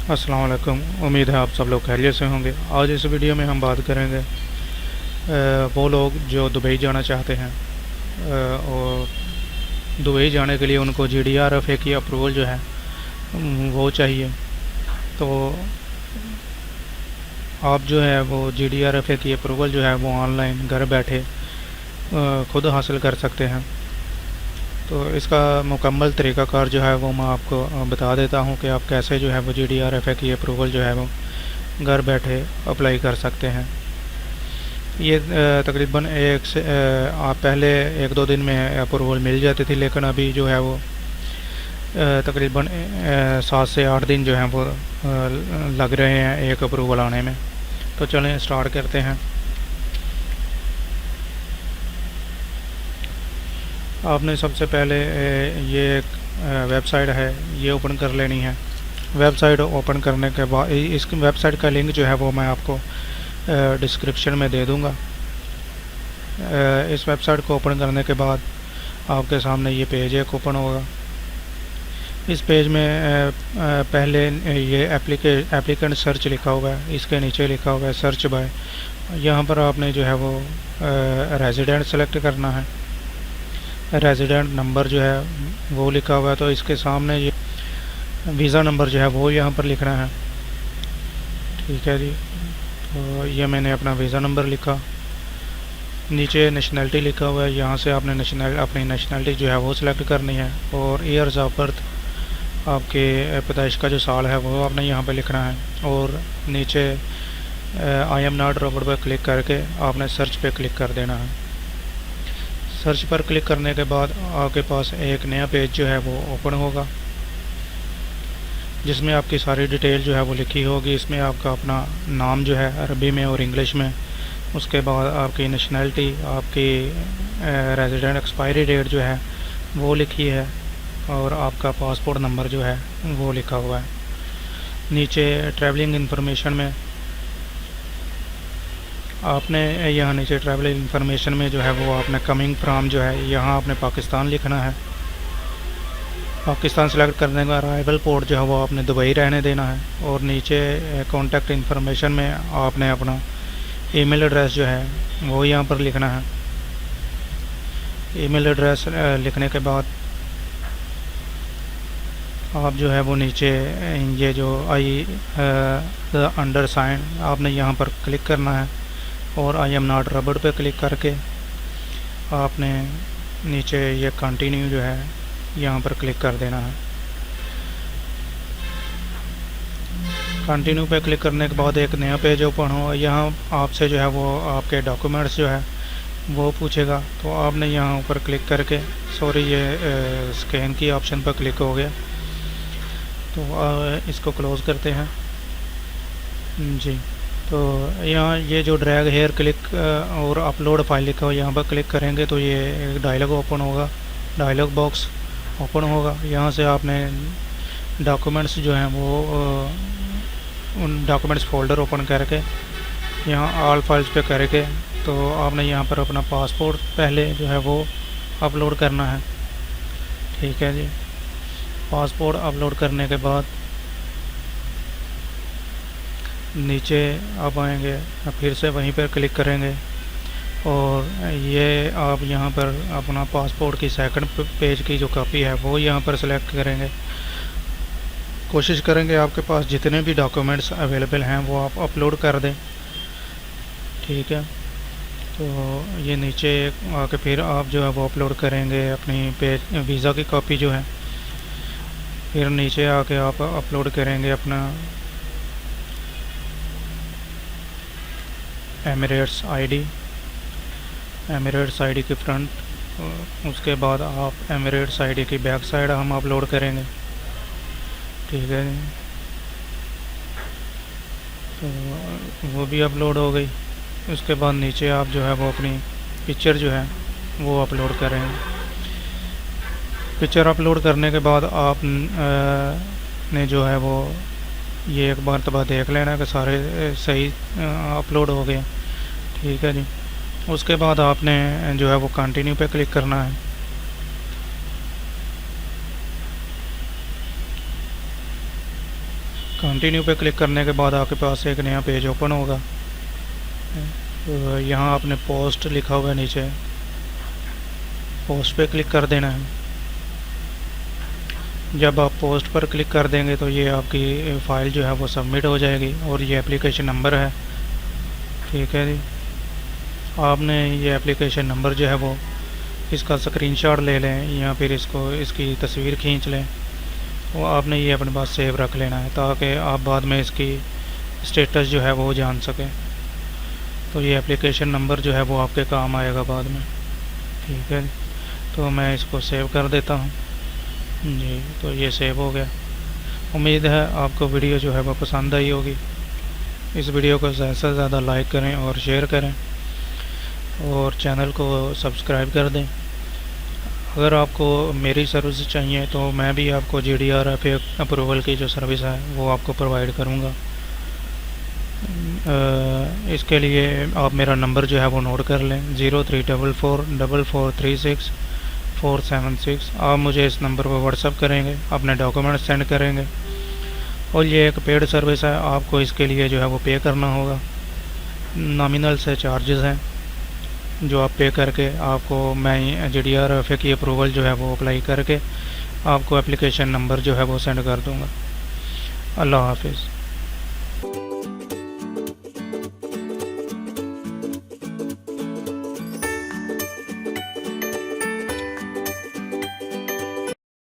अस्सलाम वालेकुम। उम्मीद है आप सब लोग खैरियत से होंगे। आज इस वीडियो में हम बात करेंगे वो लोग जो दुबई जाना चाहते हैं और दुबई जाने के लिए उनको GDRFA की अप्रूवल जो है वो चाहिए। तो आप जो है वो GDRFA की अप्रूवल जो है वो ऑनलाइन घर बैठे खुद हासिल कर सकते हैं। तो इसका मुकम्मल तरीक़ाकार जो है वो मैं आपको बता देता हूँ कि आप कैसे जो है वो GDRFA की अप्रूवल जो है वो घर बैठे अप्लाई कर सकते हैं। ये तकरीबन आप पहले 1-2 दिन में अप्रूवल मिल जाती थी, लेकिन अभी जो है वो तकरीबन 7 से 8 दिन जो हैं वो लग रहे हैं एक अप्रूवल आने में। तो चलें स्टार्ट करते हैं। आपने सबसे पहले ये एक वेबसाइट है ये ओपन कर लेनी है। वेबसाइट ओपन करने के बाद इस वेबसाइट का लिंक जो है वो मैं आपको डिस्क्रिप्शन में दे दूँगा। इस वेबसाइट को ओपन करने के बाद आपके सामने ये पेज एक ओपन होगा। इस पेज में पहले ये एप्लीकेंट सर्च लिखा हुआ है, इसके नीचे लिखा हुआ है सर्च बाय। यहाँ पर आपने जो है वो रेजिडेंट सेलेक्ट करना है। रेजिडेंट नंबर जो है वो लिखा हुआ है, तो इसके सामने ये वीज़ा नंबर जो है वो यहाँ पर लिखना है। ठीक है जी, तो ये मैंने अपना वीज़ा नंबर लिखा। नीचे नेशनैलिटी लिखा हुआ है, यहाँ से आपने अपनी नेशनैलिटी जो है वो सिलेक्ट करनी है। और ईयर्स ऑफ बर्थ, आपके पैदाइश का जो साल है वो आपने यहाँ पे लिखना है। और नीचे आई एम नॉट रोबोट पर क्लिक करके आपने सर्च पे क्लिक कर देना है। सर्च पर क्लिक करने के बाद आपके पास एक नया पेज जो है वो ओपन होगा, जिसमें आपकी सारी डिटेल जो है वो लिखी होगी। इसमें आपका अपना नाम जो है अरबी में और इंग्लिश में, उसके बाद आपकी नेशनैलिटी, आपकी रेजिडेंट एक्सपायरी डेट जो है वो लिखी है, और आपका पासपोर्ट नंबर जो है वो लिखा हुआ है। नीचे ट्रैवलिंग इन्फॉर्मेशन में आपने यहाँ नीचे ट्रैवलिंग इन्फॉर्मेशन में जो है वो आपने कमिंग फ्राम जो है यहाँ आपने पाकिस्तान लिखना है। पाकिस्तान सेलेक्ट करने का अराइवल पोर्ट जो है वो आपने दुबई रहने देना है। और नीचे कॉन्टैक्ट इन्फॉर्मेशन में आपने अपना ईमेल एड्रेस जो है वो यहाँ पर लिखना है। ईमेल एड्रेस लिखने के बाद आप जो है वो नीचे ये जो अंडर साइन आपने यहाँ पर क्लिक करना है, और आई एम नॉट रबड़ पे क्लिक करके आपने नीचे ये कंटिन्यू जो है यहाँ पर क्लिक कर देना है। कंटिन्यू पे क्लिक करने के बाद एक नया पेज ओपन हो। यहाँ आपसे जो है वो आपके डॉक्यूमेंट्स जो है वो पूछेगा, तो आपने यहाँ ऊपर क्लिक करके ये स्कैन की ऑप्शन पर क्लिक हो गया, तो इसको क्लोज़ करते हैं जी। तो यहाँ ये जो ड्रैग हेयर क्लिक और अपलोड फाइल लिखा हो यहाँ पर क्लिक करेंगे तो ये एक डायलॉग ओपन होगा, डायलॉग बॉक्स ओपन होगा। यहाँ से आपने डॉक्यूमेंट्स जो हैं वो उन डॉक्यूमेंट्स फोल्डर ओपन करके यहाँ ऑल फाइल्स पे करके तो आपने यहाँ पर अपना पासपोर्ट पहले जो है वो अपलोड करना है। ठीक है जी, पासपोर्ट अपलोड करने के बाद नीचे आप आएंगे, फिर से वहीं पर क्लिक करेंगे, और ये आप यहाँ पर अपना पासपोर्ट की सेकंड पेज की जो कॉपी है वो यहाँ पर सेलेक्ट करेंगे। कोशिश करेंगे आपके पास जितने भी डॉक्यूमेंट्स अवेलेबल हैं वो आप अपलोड कर दें। ठीक है, तो ये नीचे आके फिर आप जो है वो अपलोड करेंगे अपनी पेज वीज़ा की कॉपी जो है। फिर नीचे आके आप अपलोड करेंगे अपना एमिरेट्स आईडी की फ्रंट, उसके बाद आप एमिरेट्स आईडी की बैक साइड हम अपलोड करेंगे। ठीक है, तो वो भी अपलोड हो गई। उसके बाद नीचे आप जो है वो अपनी पिक्चर जो है वो अपलोड करेंगे। पिक्चर अपलोड करने के बाद आप ने जो है वो ये एक मरतबा देख लेना कि सारे सही अपलोड हो गए। ठीक है जी, उसके बाद आपने जो है वो कंटिन्यू पे क्लिक करना है। कंटिन्यू पे क्लिक करने के बाद आपके पास एक नया पेज ओपन होगा। तो यहाँ आपने पोस्ट लिखा हुआ है नीचे, पोस्ट पे क्लिक कर देना है। जब आप पोस्ट पर क्लिक कर देंगे तो ये आपकी फ़ाइल जो है वो सबमिट हो जाएगी और ये एप्लीकेशन नंबर है। ठीक है जी, आपने ये एप्लीकेशन नंबर जो है वो इसका स्क्रीनशॉट ले लें या फिर इसकी तस्वीर खींच लें और आपने ये अपने पास सेव रख लेना है ताकि आप बाद में इसकी स्टेटस जो है वो जान सकें। तो ये एप्लीकेशन नंबर जो है वो आपके काम आएगा बाद में। ठीक है, तो मैं इसको सेव कर देता हूँ जी। तो ये सेव हो गया। उम्मीद है आपको वीडियो जो है वो पसंद आई होगी। इस वीडियो को ज़्यादा से ज़्यादा लाइक करें और शेयर करें और चैनल को सब्सक्राइब कर दें। अगर आपको मेरी सर्विस चाहिए तो मैं भी आपको GDRF अप्रूवल की जो सर्विस है वो आपको प्रोवाइड करूँगा। इसके लिए आप मेरा नंबर जो है वो नोट कर लें, 03444436 आप मुझे इस नंबर पर व्हाट्सअप करेंगे, अपने डॉक्यूमेंट सेंड करेंगे और ये एक पेड सर्विस है। आपको इसके लिए जो है वो पे करना होगा। नॉमिनल से चार्जेस हैं जो आप पे करके आपको मैं GDRF की अप्रूवल जो है वो अप्लाई करके आपको एप्लीकेशन नंबर जो है वो सेंड कर दूँगा। अल्लाह हाफिज़।